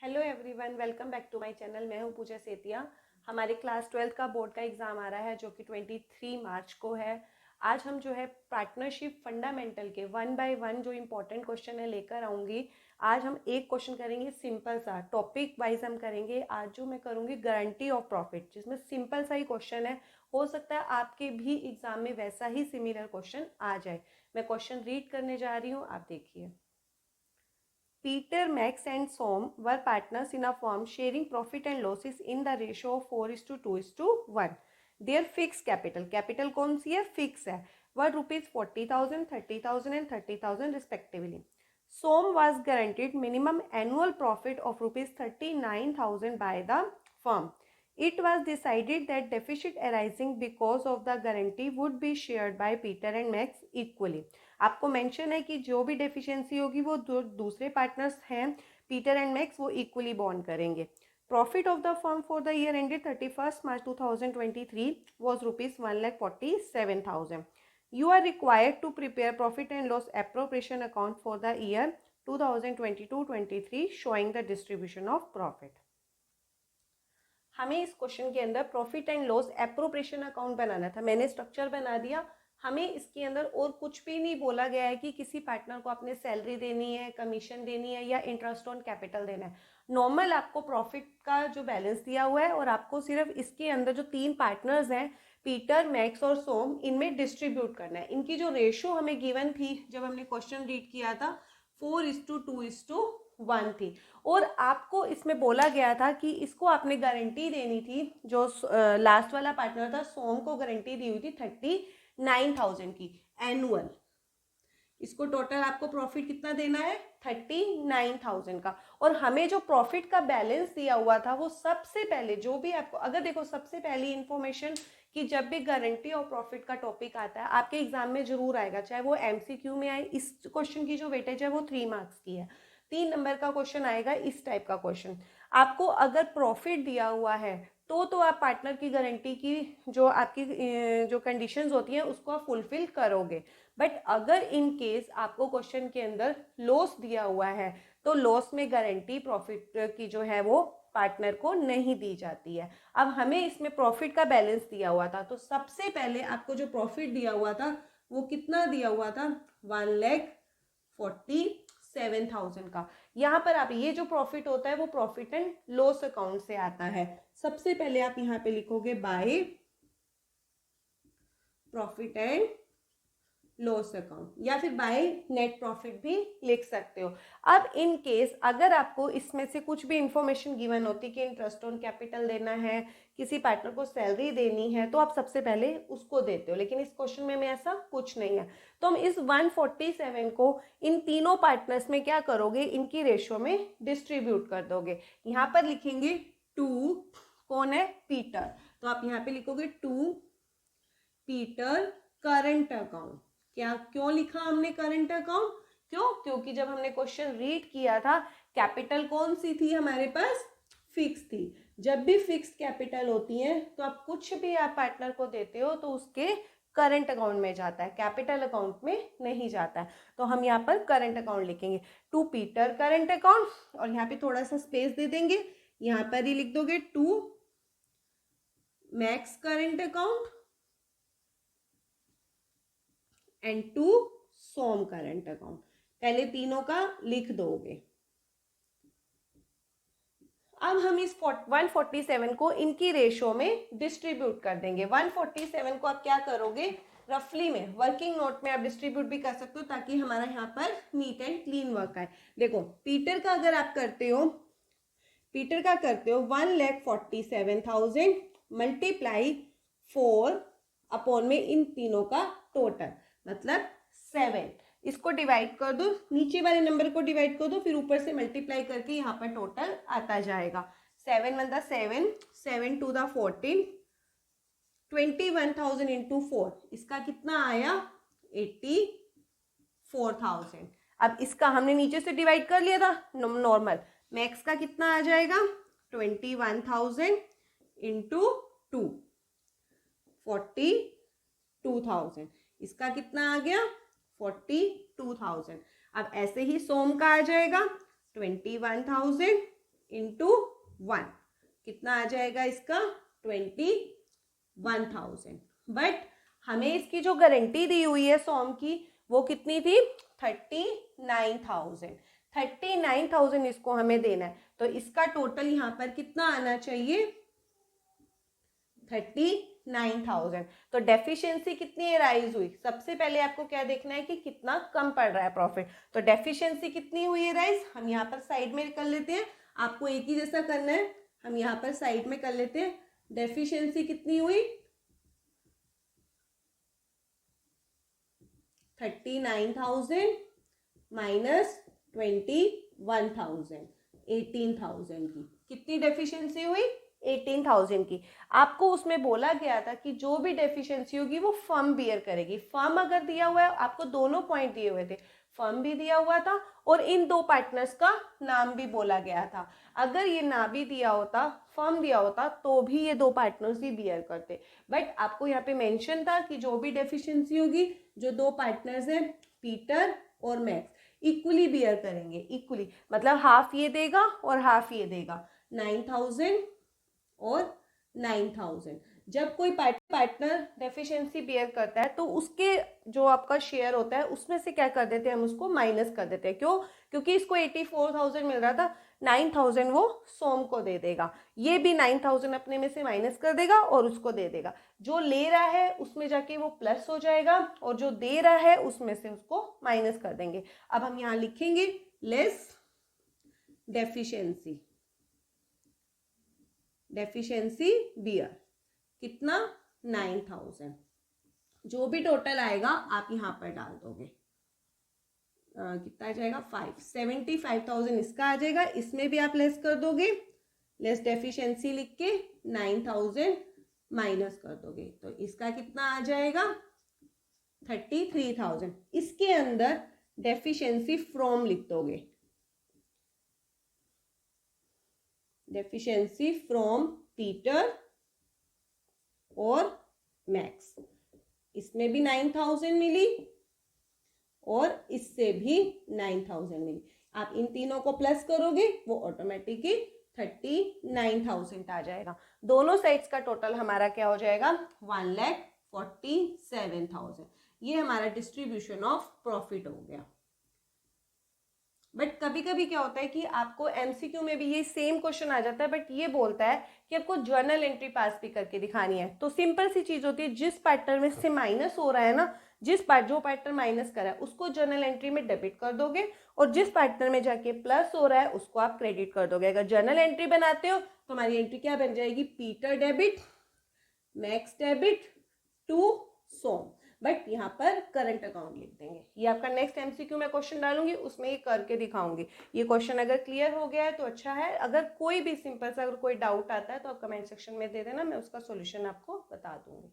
Hello everyone, welcome back to my channel. मैं हूं पूजा सेतिया। हमारे क्लास 12 का बोर्ड का एग्ज़ाम आ रहा है जो कि 23 मार्च को है। आज हम जो है पार्टनरशिप फंडामेंटल के 1 बाय 1 जो इम्पोर्टेंट क्वेश्चन है लेकर आऊँगी। आज हम एक क्वेश्चन करेंगे सिंपल सा, टॉपिक वाइज हम करेंगे। आज जो मैं करूँगी गारंटी ऑफ प्रॉफिट, जिसमें सिंपल सा ही क्वेश्चन है। हो सकता है आपके भी एग्ज़ाम में वैसा ही सिमिलर क्वेश्चन आ जाए। मैं क्वेश्चन रीड करने जा रही हूँ, आप देखिए। Peter, Max and Som were partners in a firm sharing profit and losses in the ratio of 4:2:1. Their fixed capital कौन सी है? फिक्स है, were rupees 40,000, 30,000 and 30,000 respectively. Som was guaranteed minimum annual profit of rupees 39,000 by the firm. It was decided that deficit arising because of the guarantee would be shared by Peter and Max equally. आपको mention है कि जो भी deficiency होगी वो दूसरे partners हैं Peter and max, वो इक्वली बॉन्ड करेंगे। Profit of the firm for the year ended 31 March 2023 was rupees 1,47,000. You are required to prepare profit and loss appropriation account for the year 2022-23 showing the distribution of profit. हमें इस question के अंदर profit and loss appropriation account बनाना था। मैंने structure बना दिया। हमें इसके अंदर और कुछ भी नहीं बोला गया है कि किसी पार्टनर को आपने सैलरी देनी है, कमीशन देनी है या इंटरेस्ट ऑन कैपिटल देना है। नॉर्मल आपको प्रॉफिट का जो बैलेंस दिया हुआ है और आपको सिर्फ इसके अंदर जो तीन पार्टनर्स हैं पीटर, मैक्स और सोम, इनमें डिस्ट्रीब्यूट करना है। इनकी जो रेशियो हमें गिवन थी जब हमने क्वेश्चन रीड किया था 4:2:1 थी। और आपको इसमें बोला गया था कि इसको आपने गारंटी देनी थी। जो लास्ट वाला पार्टनर था सोम को गारंटी दी हुई थी 39,000 की एनुअल। इसको टोटल आपको प्रॉफिट कितना देना है? 39,000 का। और हमें जो प्रॉफिट का बैलेंस दिया हुआ था वो सबसे पहले जो भी आपको, अगर देखो सबसे पहली इंफॉर्मेशन कि जब भी गारंटी और प्रॉफिट का टॉपिक आता है आपके एग्जाम में जरूर आएगा, चाहे वो एमसीक्यू में आए। इस क्वेश्चन की जो वेटेज है वो 3 मार्क्स की है। 3 नंबर का क्वेश्चन आएगा इस टाइप का क्वेश्चन। आपको अगर प्रॉफिट दिया हुआ है तो आप पार्टनर की गारंटी की जो आपकी जो कंडीशंस होती हैं उसको आप फुलफिल करोगे। बट अगर इन केस आपको क्वेश्चन के अंदर लॉस दिया हुआ है तो लॉस में गारंटी प्रॉफिट की जो है वो पार्टनर को नहीं दी जाती है। अब हमें इसमें प्रॉफिट का बैलेंस दिया हुआ था तो सबसे पहले आपको जो प्रॉफिट दिया हुआ था वो कितना दिया हुआ था? 1,47,000 का। यहाँ पर आप ये जो प्रॉफिट होता है वो प्रॉफिट एंड लॉस अकाउंट से आता है। सबसे पहले आप यहाँ पे लिखोगे by profit and loss account या फिर बाय नेट प्रॉफिट भी लिख सकते हो। अब इन केस अगर आपको इसमें से कुछ भी इंफॉर्मेशन गिवन होती कि इंटरेस्ट ऑन कैपिटल देना है, किसी पार्टनर को सैलरी देनी है, तो आप सबसे पहले उसको देते हो। लेकिन इस क्वेश्चन में ऐसा कुछ नहीं है। तो हम इस 147 को इन तीनों पार्टनर्स में क्या करोगे? इनकी रेशियो में डिस्ट्रीब्यूट कर दोगे। यहाँ पर लिखेंगे 2, कौन है? पीटर। तो आप यहाँ पे लिखोगे 2 पीटर करंट अकाउंट। क्या क्यों लिखा हमने करंट अकाउंट? क्योंकि जब हमने क्वेश्चन रीड किया था कैपिटल कौन सी थी हमारे पास? फिक्स थी। जब भी फिक्स कैपिटल होती है तो आप कुछ भी आप पार्टनर को देते हो तो उसके करंट अकाउंट में जाता है, कैपिटल अकाउंट में नहीं जाता है। तो हम यहाँ पर करंट अकाउंट लिखेंगे 2 पीटर करंट अकाउंट और यहाँ पे थोड़ा सा स्पेस दे देंगे। यहाँ पर ही लिख दोगे 2 Max current account and 2 Som current account. पहले तीनों का लिख दोगे। अब हम इस 147 को इनकी रेशो में डिस्ट्रीब्यूट कर देंगे। 147 को आप क्या करोगे? रफली में वर्किंग नोट में आप डिस्ट्रीब्यूट भी कर सकते हो ताकि हमारा यहाँ पर नीट एंड क्लीन वर्क आए। देखो पीटर का अगर आप करते हो, पीटर का करते हो 1,47,000 मल्टीप्लाई 4 अपॉन में इन तीनों का टोटल मतलब 7। इसको डिवाइड कर दो, नीचे वाले नंबर को डिवाइड कर दो, फिर ऊपर से मल्टीप्लाई करके यहाँ पर टोटल आता जाएगा। 7 × 7, 7 × 2 = 14, 21,000 इंटू 4, इसका कितना आया? 84,000। अब इसका हमने नीचे से डिवाइड कर लिया था नॉर्मल। मैक्स का कितना आ जाएगा? 21,000 इंटू 2, 42,000। इसका कितना आ गया? 42,000। अब ऐसे ही सोम का आ जाएगा 21,000 इंटू 1 कितना आ जाएगा इसका 21,000। बट हमें इसकी जो गारंटी दी हुई है सोम की वो कितनी थी 39,000। 39,000 इसको हमें देना है, तो इसका टोटल यहाँ पर कितना आना चाहिए 39,000। तो डेफिशिएंसी कितनी राइज हुई, सबसे पहले आपको क्या देखना है कि कितना कम पड़ रहा है प्रॉफिट। तो डेफिशिएंसी कितनी हुई है राइज, हम यहाँ पर साइड में कर लेते हैं, आपको एक ही जैसा करना है, हम यहाँ पर साइड में कर लेते हैं। डेफिशिएंसी कितनी हुई 39,000 माइनस 21,000, 18,000 की कितनी डेफिशिएंसी हुई 18,000 की। आपको उसमें बोला गया था कि जो भी डेफिशिएंसी होगी वो फर्म बियर करेगी। फर्म अगर दिया हुआ है, आपको दोनों पॉइंट दिए हुए थे, फर्म भी दिया हुआ था और इन दो पार्टनर्स का नाम भी बोला गया था। अगर ये ना भी दिया होता, फर्म दिया होता, तो भी ये दो पार्टनर्स ही बियर करते। बट आपको यहाँ पे मेंशन था कि जो भी डेफिशिएंसी होगी, जो दो पार्टनर्स हैं पीटर और मैक्स, इक्वली बियर करेंगे। इक्वली मतलब हाफ ये देगा और हाफ ये देगा, 9,000 और 9,000। जब कोई पार्टनर डेफिशिएंसी बियर करता है तो उसके जो आपका शेयर होता है उसमें से क्या कर देते हैं, हम उसको माइनस कर देते हैं। क्यों, क्योंकि इसको 84,000 मिल रहा था, 9,000 वो सोम को दे देगा, ये भी 9,000 अपने में से माइनस कर देगा और उसको दे देगा। जो ले रहा है उसमें जाके वो प्लस हो जाएगा और जो दे रहा है उसमें से उसको माइनस कर देंगे। अब हम यहाँ लिखेंगे लेस डेफिशिएंसी, डेफिशिएंसी बियर कितना 9,000। जो भी टोटल आएगा आप यहाँ पर डाल दोगे, कितना आ जाएगा 75,000 इसका आ जाएगा, इसमें भी आप लेस कर दोगे, लेस डेफिशिएंसी लिख के 9,000 माइनस कर दोगे, तो इसका कितना आ जाएगा 33,000। इसके अंदर डेफिशिएंसी फ्रॉम लिख दोगे, डेफिशिएंसी फ्रॉम पीटर और मैक्स, इसमें भी 9,000 मिली और इससे भी 9,000 मिली। आप इन तीनों को प्लस करोगे वो ऑटोमेटिकली 39,000 आ जाएगा। दोनों साइड्स का टोटल हमारा क्या हो जाएगा 1,47,000। ये हमारा डिस्ट्रीब्यूशन ऑफ प्रॉफिट हो गया। बट कभी कभी क्या होता है कि आपको एमसीक्यू में भी ये सेम क्वेश्चन आ जाता है, बट ये बोलता है कि आपको जर्नल एंट्री पास भी करके दिखानी है। तो सिंपल सी चीज होती है, जिस पार्टनर में से माइनस हो रहा है ना, जो पार्टनर माइनस कर रहा है उसको जर्नल एंट्री में डेबिट कर दोगे और जिस पार्टनर में जाके प्लस हो रहा है उसको आप क्रेडिट कर दोगे। अगर जर्नल एंट्री बनाते हो तो हमारी एंट्री क्या बन जाएगी, Peter debit, Max debit to Som, but यहाँ पर करंट अकाउंट लिख देंगे। ये आपका नेक्स्ट एमसीक्यू में क्वेश्चन डालूंगी, उसमें ये करके दिखाऊंगी। ये क्वेश्चन अगर क्लियर हो गया है तो अच्छा है, अगर कोई भी सिंपल सा अगर कोई डाउट आता है तो आप कमेंट सेक्शन में दे देना, मैं उसका सॉल्यूशन आपको बता दूंगी।